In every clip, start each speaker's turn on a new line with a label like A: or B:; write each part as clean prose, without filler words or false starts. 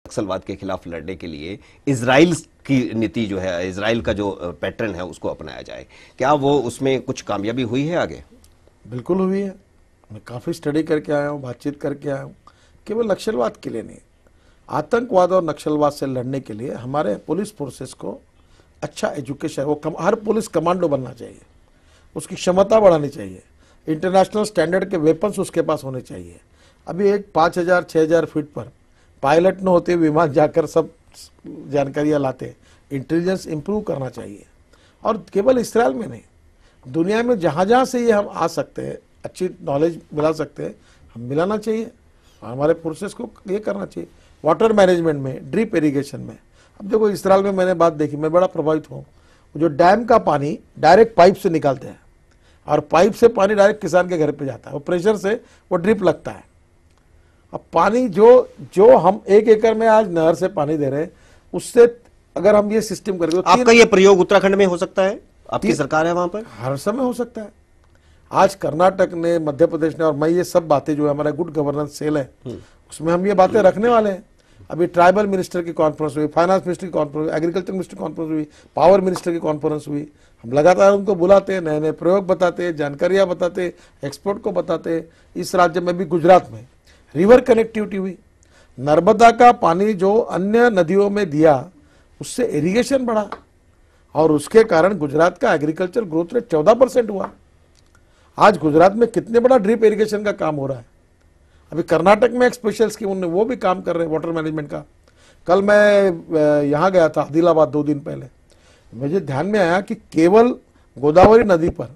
A: नक्सलवाद के खिलाफ लड़ने के लिए इजराइल की नीति जो है, इजराइल का जो पैटर्न है उसको अपनाया जाए, क्या वो उसमें कुछ कामयाबी हुई है आगे?
B: बिल्कुल हुई है। मैं काफ़ी स्टडी करके आया हूँ, बातचीत करके आया हूँ। केवल नक्सलवाद के लिए नहीं, आतंकवाद और नक्सलवाद से लड़ने के लिए हमारे पुलिस फोर्सेस को अच्छा एजुकेशन, हर पुलिस कमांडो बनना चाहिए, उसकी क्षमता बढ़ानी चाहिए, इंटरनेशनल स्टैंडर्ड के वेपन्स उसके पास होने चाहिए। अभी एक 5000 6000 फीट पर पायलट न होते विमान जाकर सब जानकारियाँ लाते, इंटेलिजेंस इंप्रूव करना चाहिए। और केवल इसराइल में नहीं, दुनिया में जहाँ जहाँ से ये हम आ सकते हैं, अच्छी नॉलेज मिला सकते हैं, हम मिलाना चाहिए। हमारे फोर्सेस को ये करना चाहिए। वाटर मैनेजमेंट में, ड्रिप इरिगेशन में, अब देखो इसराइल में मैंने बात देखी, मैं बड़ा प्रभावित हूँ। जो डैम का पानी डायरेक्ट पाइप से निकालते हैं और पाइप से पानी डायरेक्ट किसान के घर पे जाता है, वो प्रेशर से वो ड्रिप लगता है। अब पानी जो हम 1 एकड़ में आज नहर से पानी दे रहे हैं, उससे अगर हम ये सिस्टम करके,
A: आपका ये प्रयोग उत्तराखंड में हो सकता है? आपकी सरकार है वहां पर?
B: हर समय हो सकता है। आज कर्नाटक ने, मध्य प्रदेश ने, और मैं ये सब बातें जो है हमारा गुड गवर्नेंस सेल है उसमें हम ये बातें रखने वाले हैं। अभी ट्राइबल मिनिस्टर की कॉन्फ्रेंस हुई, फाइनेंस मिनिस्टर की कॉन्फ्रेंस, एग्रीकल्चर मिनिस्टर की कॉन्फ्रेंस हुई, पावर मिनिस्टर की कॉन्फ्रेंस हुई। हम लगातार उनको बुलाते हैं, नए नए प्रयोग बताते हैं, जानकारियां बताते हैं, एक्सपर्ट को बताते हैं। इस राज्य में भी, गुजरात में रिवर कनेक्टिविटी हुई, नर्मदा का पानी जो अन्य नदियों में दिया, उससे इरिगेशन बढ़ा और उसके कारण गुजरात का एग्रीकल्चर ग्रोथ रेट 14% हुआ। आज गुजरात में कितने बड़ा ड्रिप इरिगेशन का काम हो रहा है। अभी कर्नाटक में एक स्पेशल स्कीम, उन्होंने वो भी काम कर रहे हैं वाटर मैनेजमेंट का। कल मैं यहाँ गया था आदिलाबाद 2 दिन पहले, मुझे ध्यान में आया कि केवल गोदावरी नदी पर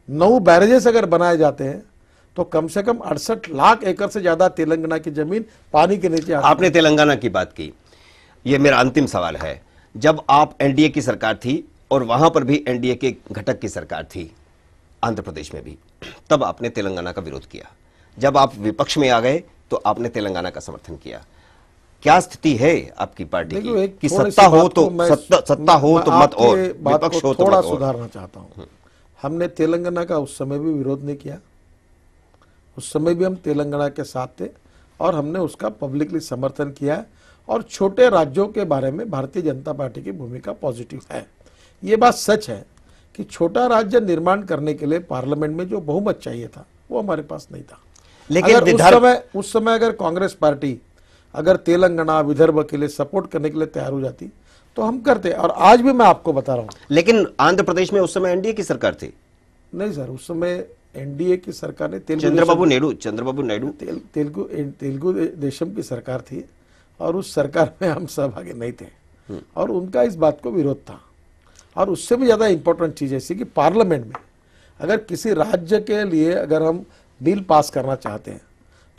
B: 9 बैरेजेस अगर बनाए जाते हैं तो कम से कम 68 लाख एकड़ से ज्यादा तेलंगाना की जमीन पानी के नीचे आती है।
A: आपने तेलंगाना की बात की, ये मेरा अंतिम सवाल है। जब आप एनडीए की सरकार थी और वहां पर भी एनडीए के घटक की सरकार थी, आंध्र प्रदेश में भी, तब आपने तेलंगाना का विरोध किया। जब आप विपक्ष में आ गए तो आपने तेलंगाना का समर्थन किया। क्या स्थिति है आपकी पार्टी की कि सत्ता हो तो मत और विपक्ष हो तो
B: थोड़ा
A: मत और?
B: सुधारना चाहता हूं। हमने तेलंगाना का उस समय भी विरोध नहीं किया, उस समय भी हम तेलंगाना के साथ थे और हमने उसका पब्लिकली समर्थन किया है। और छोटे राज्यों के बारे में भारतीय जनता पार्टी की भूमिका पॉजिटिव है। ये बात सच है कि छोटा राज्य निर्माण करने के लिए पार्लियामेंट में जो बहुमत चाहिए था वो हमारे पास नहीं था।
A: लेकिन
B: अगर उस समय अगर कांग्रेस पार्टी अगर तेलंगाना, विदर्भ के लिए सपोर्ट करने के लिए तैयार हो जाती तो हम करते। और आज भी मैं आपको बता रहा हूं,
A: लेकिन आंध्र प्रदेश में उस समय एनडीए की सरकार थी।
B: नहीं सर, उस समय एनडीए की सरकार ने
A: चंद्रबाबू नायडू
B: तेलुगु देशम की सरकार थी और उस सरकार में हम सहभागी नहीं थे और उनका इस बात को विरोध था। और उससे भी ज्यादा इंपॉर्टेंट चीज ऐसी कि पार्लियामेंट में अगर किसी राज्य के लिए अगर हम बिल पास करना चाहते हैं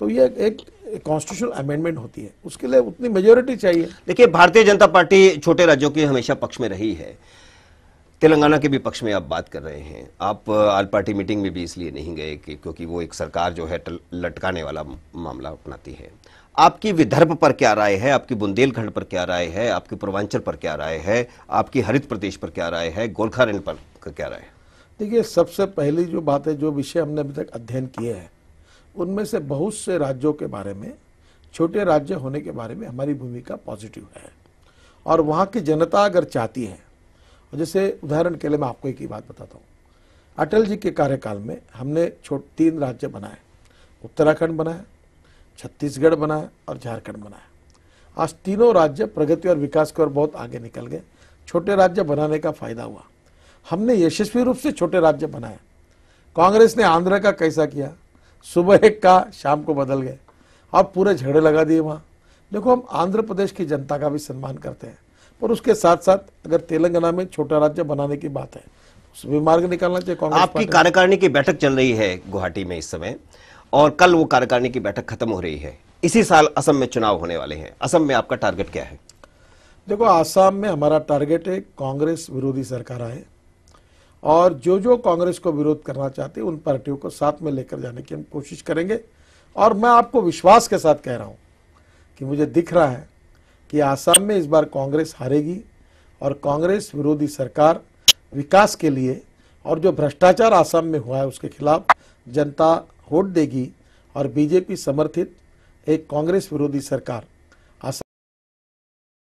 B: तो ये एक कॉन्स्टिट्यूशनल अमेंडमेंट होती है, उसके लिए उतनी मेजोरिटी चाहिए।
A: देखिए, भारतीय जनता पार्टी छोटे राज्यों के हमेशा पक्ष में रही है। तेलंगाना के भी पक्ष में आप बात कर रहे हैं। आप आल पार्टी मीटिंग में भी इसलिए नहीं गए कि क्योंकि वो एक सरकार जो है लटकाने वाला मामला अपनाती है। आपकी विदर्भ पर क्या राय है? आपकी बुंदेलखंड पर क्या राय है? आपकी पूर्वांचल पर क्या राय है? आपकी हरित प्रदेश पर क्या राय है? गोरखालैंड पर क्या राय है?
B: देखिए, सबसे पहली जो बात है, जो विषय हमने अभी तक अध्ययन किए हैं, उनमें से बहुत से राज्यों के बारे में, छोटे राज्य होने के बारे में हमारी भूमिका पॉजिटिव है। और वहाँ की जनता अगर चाहती है, जैसे उदाहरण के लिए मैं आपको एक ही बात बताता हूँ, अटल जी के कार्यकाल में हमने 3 राज्य बनाए, उत्तराखंड बनाया, छत्तीसगढ़ बनाया और झारखंड बनाया। आज तीनों राज्य प्रगति और विकास की ओर बहुत आगे निकल गए। छोटे राज्य बनाने का फायदा हुआ। हमने यशस्वी रूप से छोटे राज्य बनाए। कांग्रेस ने आंध्र का कैसा किया, सुबह एक का शाम को बदल गए और पूरे झगड़े लगा दिए वहां। देखो, हम आंध्र प्रदेश की जनता का भी सम्मान करते हैं, पर उसके साथ साथ अगर तेलंगाना में छोटा राज्य बनाने की बात है, उसमें मार्ग निकालना चाहिए। कांग्रेस
A: आपकी कार्यकारिणी की बैठक चल रही है गुवाहाटी में इस समय, और कल वो कार्यकारिणी की बैठक खत्म हो रही है। इसी साल असम में चुनाव होने वाले हैं। असम में आपका टारगेट क्या है?
B: देखो, आसाम में हमारा टारगेट है कांग्रेस विरोधी सरकार आए और जो कांग्रेस को विरोध करना चाहते हैं उन पार्टियों को साथ में लेकर जाने की हम कोशिश करेंगे। और मैं आपको विश्वास के साथ कह रहा हूं कि मुझे दिख रहा है कि आसाम में इस बार कांग्रेस हारेगी और कांग्रेस विरोधी सरकार विकास के लिए और जो भ्रष्टाचार आसाम में हुआ है उसके खिलाफ जनता वोट देगी और बीजेपी समर्थित एक कांग्रेस विरोधी सरकार